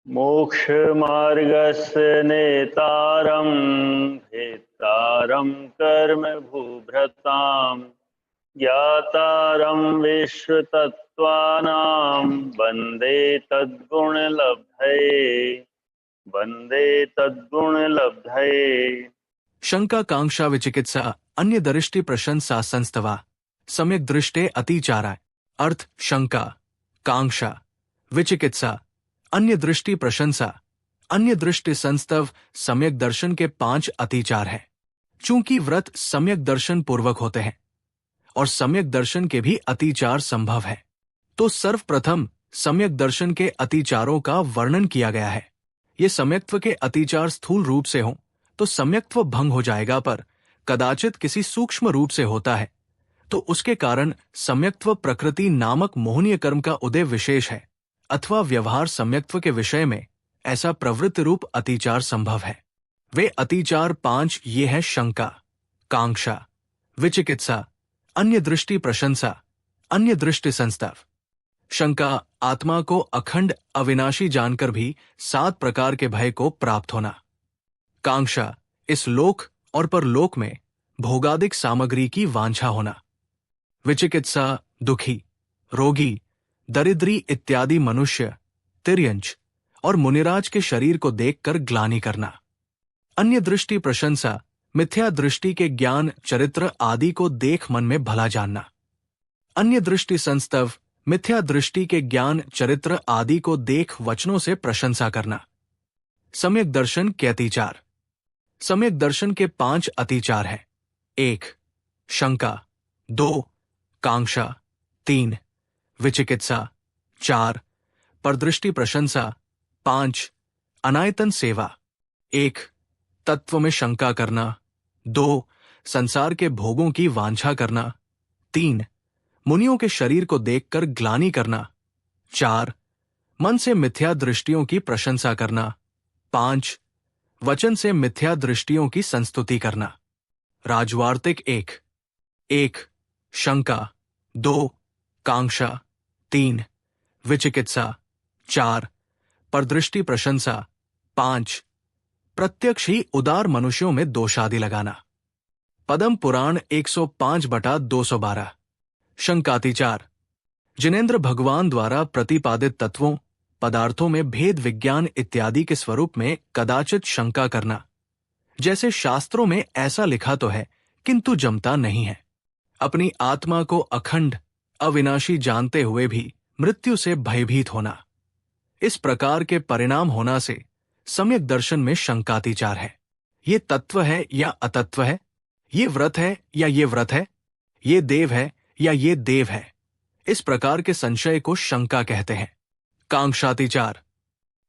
मोक्षमार्गस्य नेतारं भेत्तारं कर्म भूभृतां ज्ञातारं विश्वतत्त्वानां वन्दे तद्गुणलब्धये। शंका कांक्षा विचिकित्सा अन्य दृष्टि प्रशंसा संस्तवा सम्यक दृष्टे अतिचारा। अर्थ शंका, कांक्षा, विचिकित्सा, अन्य दृष्टि प्रशंसा, अन्य दृष्टि संस्तव सम्यक दर्शन के 5 अतिचार हैं। चूंकि व्रत सम्यक दर्शन पूर्वक होते हैं और सम्यक दर्शन के भी अतिचार संभव है, तो सर्वप्रथम सम्यक दर्शन के अतिचारों का वर्णन किया गया है। ये सम्यक्त्व के अतिचार स्थूल रूप से हों तो सम्यक्त्व भंग हो जाएगा, पर कदाचित किसी सूक्ष्म रूप से होता है तो उसके कारण सम्यक्त्व प्रकृति नामक मोहनीय कर्म का उदय विशेष है, अथवा व्यवहार सम्यक्त्व के विषय में ऐसा प्रवृत्ति रूप अतिचार संभव है। वे अतिचार 5 ये हैं: शंका, कांक्षा, विचिकित्सा, अन्य दृष्टि प्रशंसा, अन्य दृष्टि संस्तव। शंका आत्मा को अखंड अविनाशी जानकर भी 7 प्रकार के भय को प्राप्त होना। कांक्षा इस लोक और परलोक में भोगादिक सामग्री की वांछा होना। विचिकित्सा दुखी, रोगी, दरिद्री इत्यादि मनुष्य, तिर्यंच और मुनिराज के शरीर को देखकर ग्लानि करना। अन्य दृष्टि प्रशंसा मिथ्या दृष्टि के ज्ञान, चरित्र आदि को देख मन में भला जानना। अन्य दृष्टि संस्तव मिथ्या दृष्टि के ज्ञान, चरित्र आदि को देख वचनों से प्रशंसा करना। सम्यक दर्शन के अतिचार। सम्यक दर्शन के 5 अतिचार हैं: 1 शंका, 2 कांक्षा, 3 विचिकित्सा, 4 परदृष्टि प्रशंसा, 5 अनायतन सेवा। 1 तत्व में शंका करना, 2 संसार के भोगों की वांछा करना, 3 मुनियों के शरीर को देखकर ग्लानि करना, 4 मन से मिथ्या दृष्टियों की प्रशंसा करना, 5 वचन से मिथ्या दृष्टियों की संस्तुति करना। राजवार्तिक 1 शंका, 2 कांक्षा, 3 विचिकित्सा, 4 परदृष्टि प्रशंसा, 5 प्रत्यक्ष ही उदार मनुष्यों में दोषादि लगाना। पद्म पुराण 105/212। शंकातिचार जिनेन्द्र भगवान द्वारा प्रतिपादित तत्वों, पदार्थों में भेद विज्ञान इत्यादि के स्वरूप में कदाचित शंका करना। जैसे शास्त्रों में ऐसा लिखा तो है किंतु जमता नहीं है। अपनी आत्मा को अखंड अविनाशी जानते हुए भी मृत्यु से भयभीत होना। इस प्रकार के परिणाम होना से सम्यक दर्शन में शंकातिचार है। ये तत्व है या अतत्व है, ये व्रत है या ये व्रत है, ये देव है या ये देव है, इस प्रकार के संशय को शंका कहते हैं। कांक्षातिचार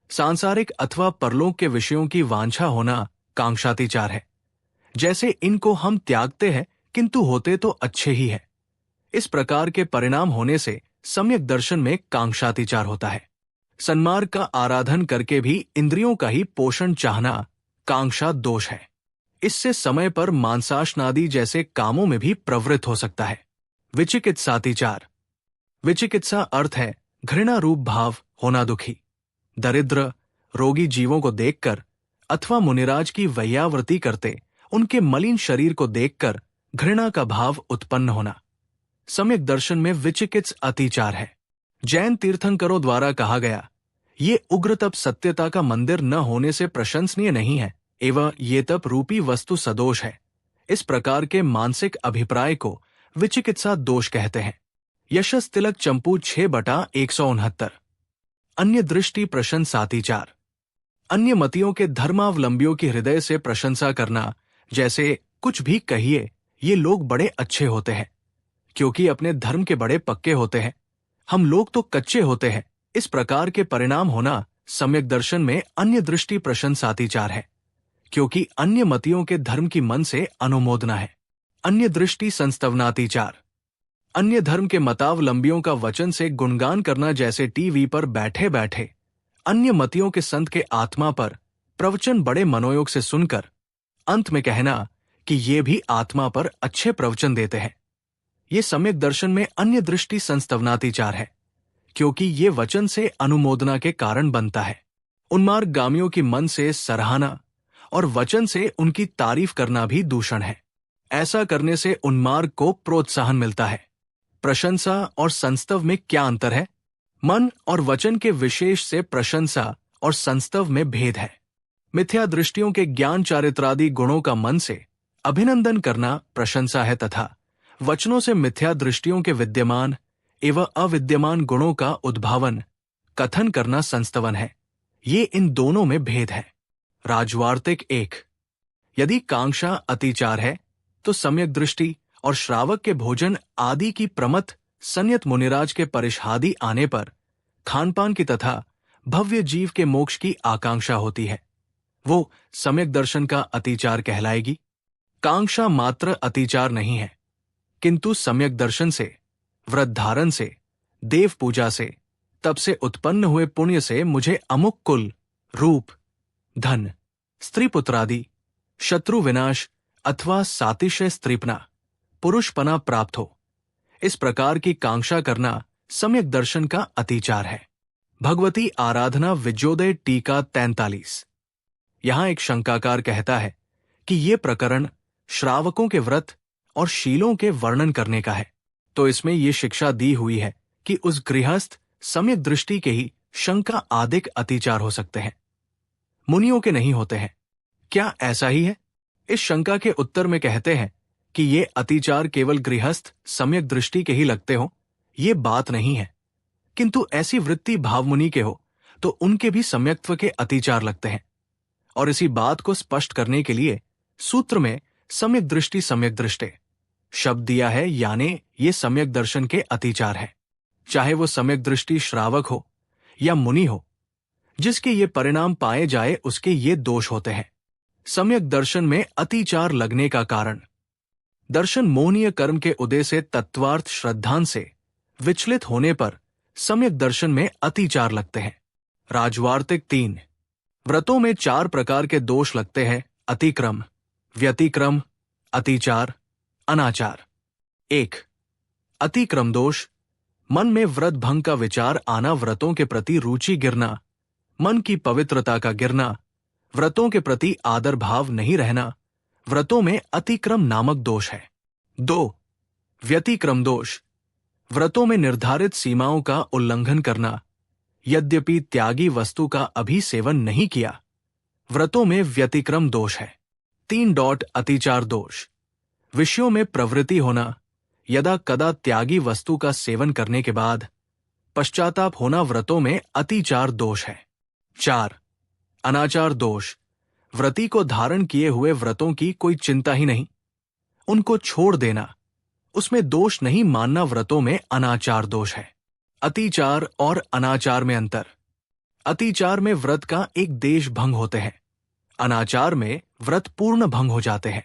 सांसारिक अथवा परलोक के विषयों की वांछा होना कांक्षातिचार है। जैसे इनको हम त्यागते हैं किंतु होते तो अच्छे ही है, इस प्रकार के परिणाम होने से सम्यक दर्शन में कांक्षातिचार होता है। सन्मार्ग का आराधन करके भी इंद्रियों का ही पोषण चाहना कांक्षा दोष है। इससे समय पर मांसाशनादि जैसे कामों में भी प्रवृत्त हो सकता है। विचिकित्सातिचार विचिकित्सा अर्थ है घृणा रूप भाव होना। दुखी, दरिद्र, रोगी जीवों को देखकर अथवा मुनिराज की वैयावृत्ति करते उनके मलिन शरीर को देखकर घृणा का भाव उत्पन्न होना सम्यक दर्शन में विचिकित्स अतिचार है। जैन तीर्थंकरों द्वारा कहा गया, ये उग्र तप सत्यता का मंदिर न होने से प्रशंसनीय नहीं है एवं ये तप रूपी वस्तु सदोष है। इस प्रकार के मानसिक अभिप्राय को विचिकित्सा दोष कहते हैं। यशस तिलक चंपू 6/169। अन्य दृष्टि प्रशंसातिचार अन्य मतियों के धर्मावलंबियों की हृदय से प्रशंसा करना। जैसे कुछ भी कहिए, ये लोग बड़े अच्छे होते हैं क्योंकि अपने धर्म के बड़े पक्के होते हैं, हम लोग तो कच्चे होते हैं। इस प्रकार के परिणाम होना सम्यक दर्शन में अन्य दृष्टि प्रशंसातिचार है, क्योंकि अन्य मतियों के धर्म की मन से अनुमोदना है। अन्य दृष्टि संस्तवनातिचार अन्य धर्म के मतावलंबियों का वचन से गुणगान करना। जैसे टीवी पर बैठे बैठे अन्य मतियों के संत के आत्मा पर प्रवचन बड़े मनोयोग से सुनकर अंत में कहना कि ये भी आत्मा पर अच्छे प्रवचन देते हैं। ये सम्यक दर्शन में अन्य दृष्टि संस्तवनातिचार है, क्योंकि ये वचन से अनुमोदना के कारण बनता है। उन्मार्गगामियों की मन से सराहना और वचन से उनकी तारीफ करना भी दूषण है। ऐसा करने से उन्मार्ग को प्रोत्साहन मिलता है। प्रशंसा और संस्तव में क्या अंतर है? मन और वचन के विशेष से प्रशंसा और संस्तव में भेद है। मिथ्या दृष्टियों के ज्ञान चारित्रादि गुणों का मन से अभिनंदन करना प्रशंसा है तथा वचनों से मिथ्या दृष्टियों के विद्यमान एवं अविद्यमान गुणों का उद्भावन कथन करना संस्तवन है। ये इन दोनों में भेद है। राजवार्तिक 1। यदि कांक्षा अतिचार है तो सम्यक दृष्टि और श्रावक के भोजन आदि की प्रमथ संयत मुनिराज के परिषादि आने पर खानपान की तथा भव्य जीव के मोक्ष की आकांक्षा होती है, वो सम्यक दर्शन का अतिचार कहलाएगी। कांक्षा मात्र अतिचार नहीं है, किंतु सम्यक दर्शन से, व्रत धारण से, देव पूजा से, तब से उत्पन्न हुए पुण्य से मुझे अमुक कुल, रूप, धन, स्त्री पुत्रादि, शत्रु विनाश अथवा सातिशय स्त्रीपना, पुरुषपना प्राप्त हो, इस प्रकार की कांक्षा करना सम्यक दर्शन का अतिचार है। भगवती आराधना विजयोदय टीका 43। यहां एक शंकाकार कहता है कि ये प्रकरण श्रावकों के व्रत और शीलों के वर्णन करने का है, तो इसमें ये शिक्षा दी हुई है कि उस गृहस्थ सम्यक दृष्टि के ही शंका आदिक अतिचार हो सकते हैं, मुनियों के नहीं होते हैं। क्या ऐसा ही है? इस शंका के उत्तर में कहते हैं कि ये अतिचार केवल गृहस्थ सम्यक दृष्टि के ही लगते हो, ये बात नहीं है, किंतु ऐसी वृत्ति भावमुनि के हो तो उनके भी सम्यक्त्व के अतिचार लगते हैं। और इसी बात को स्पष्ट करने के लिए सूत्र में सम्यक दृष्टि शब्द दिया है, यानी ये सम्यक दर्शन के अतिचार है। चाहे वो सम्यक दृष्टि श्रावक हो या मुनि हो, जिसके ये परिणाम पाए जाए उसके ये दोष होते हैं। सम्यक दर्शन में अतिचार लगने का कारण दर्शन मोहनीय कर्म के उदय से तत्वार्थ श्रद्धान से विचलित होने पर सम्यक दर्शन में अतिचार लगते हैं। राजवार्तिक 3। व्रतों में 4 प्रकार के दोष लगते हैं: अतिक्रम, व्यतिक्रम, अतिचार, अनाचार। 1। अतिक्रम दोष। मन में व्रत भंग का विचार आना, व्रतों के प्रति रुचि गिरना, मन की पवित्रता का गिरना, व्रतों के प्रति आदर भाव नहीं रहना, व्रतों में अतिक्रम नामक दोष है। 2। व्यतिक्रम दोष। व्रतों में निर्धारित सीमाओं का उल्लंघन करना, यद्यपि त्यागी वस्तु का अभी सेवन नहीं किया, व्रतों में व्यतिक्रम दोष है। 3. अतिचार दोष। विषयों में प्रवृत्ति होना, यदा कदा त्यागी वस्तु का सेवन करने के बाद पश्चाताप होना, व्रतों में अतिचार दोष है। 4. अनाचार दोष। व्रती को धारण किए हुए व्रतों की कोई चिंता ही नहीं, उनको छोड़ देना, उसमें दोष नहीं मानना, व्रतों में अनाचार दोष है। अतिचार और अनाचार में अंतर। अतिचार में व्रत का एक देश भंग होते हैं, अनाचार में व्रत पूर्ण भंग हो जाते हैं।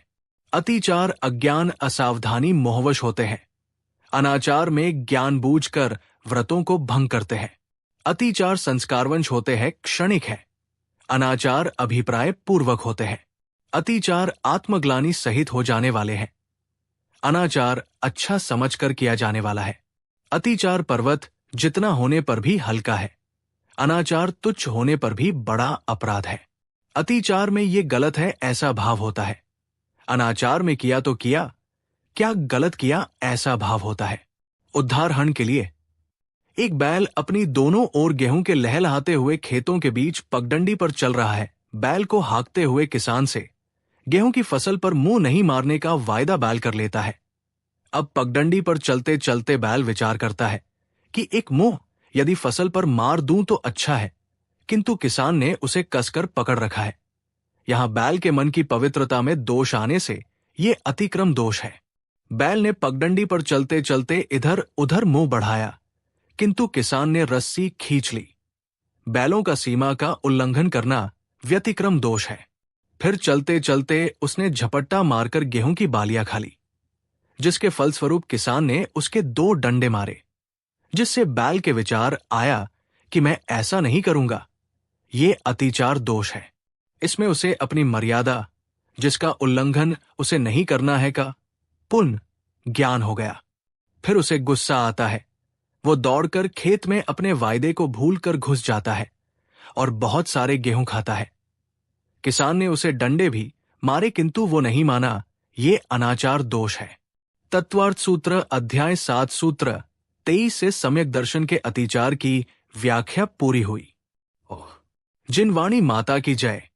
अतिचार अज्ञान असावधानी मोहवश होते हैं, अनाचार में ज्ञान बूझकर व्रतों को भंग करते हैं। अतिचार संस्कारवंश होते हैं, क्षणिक है, अनाचार अभिप्राय पूर्वक होते हैं। अतिचार आत्मग्लानि सहित हो जाने वाले हैं, अनाचार अच्छा समझकर किया जाने वाला है। अतिचार पर्वत जितना होने पर भी हल्का है, अनाचार तुच्छ होने पर भी बड़ा अपराध है। अतिचार में ये गलत है ऐसा भाव होता है, अनाचार में किया तो किया, क्या गलत किया ऐसा भाव होता है। उदाहरण के लिए, एक बैल अपनी दोनों ओर गेहूं के लहलहाते हुए खेतों के बीच पगडंडी पर चल रहा है। बैल को हाँकते हुए किसान से गेहूं की फसल पर मुंह नहीं मारने का वायदा बैल कर लेता है। अब पगडंडी पर चलते चलते बैल विचार करता है कि एक मुंह यदि फसल पर मार दूं तो अच्छा है, किंतु किसान ने उसे कसकर पकड़ रखा है। यहां बैल के मन की पवित्रता में दोष आने से ये अतिक्रम दोष है। बैल ने पगडंडी पर चलते चलते इधर उधर मुंह बढ़ाया, किंतु किसान ने रस्सी खींच ली। बैलों का सीमा का उल्लंघन करना व्यतिक्रम दोष है। फिर चलते चलते उसने झपट्टा मारकर गेहूं की बालियां खा ली, जिसके फलस्वरूप किसान ने उसके 2 डंडे मारे, जिससे बैल के विचार आया कि मैं ऐसा नहीं करूंगा। ये अतिचार दोष है। इसमें उसे अपनी मर्यादा, जिसका उल्लंघन उसे नहीं करना है, का पुण्य ज्ञान हो गया। फिर उसे गुस्सा आता है, वो दौड़कर खेत में अपने वायदे को भूलकर घुस जाता है और बहुत सारे गेहूं खाता है। किसान ने उसे डंडे भी मारे किंतु वो नहीं माना। ये अनाचार दोष है। तत्वार्थ सूत्र अध्याय 7 सूत्र 23 से सम्यक दर्शन के अतिचार की व्याख्या पूरी हुई। जिन वाणी माता की जय।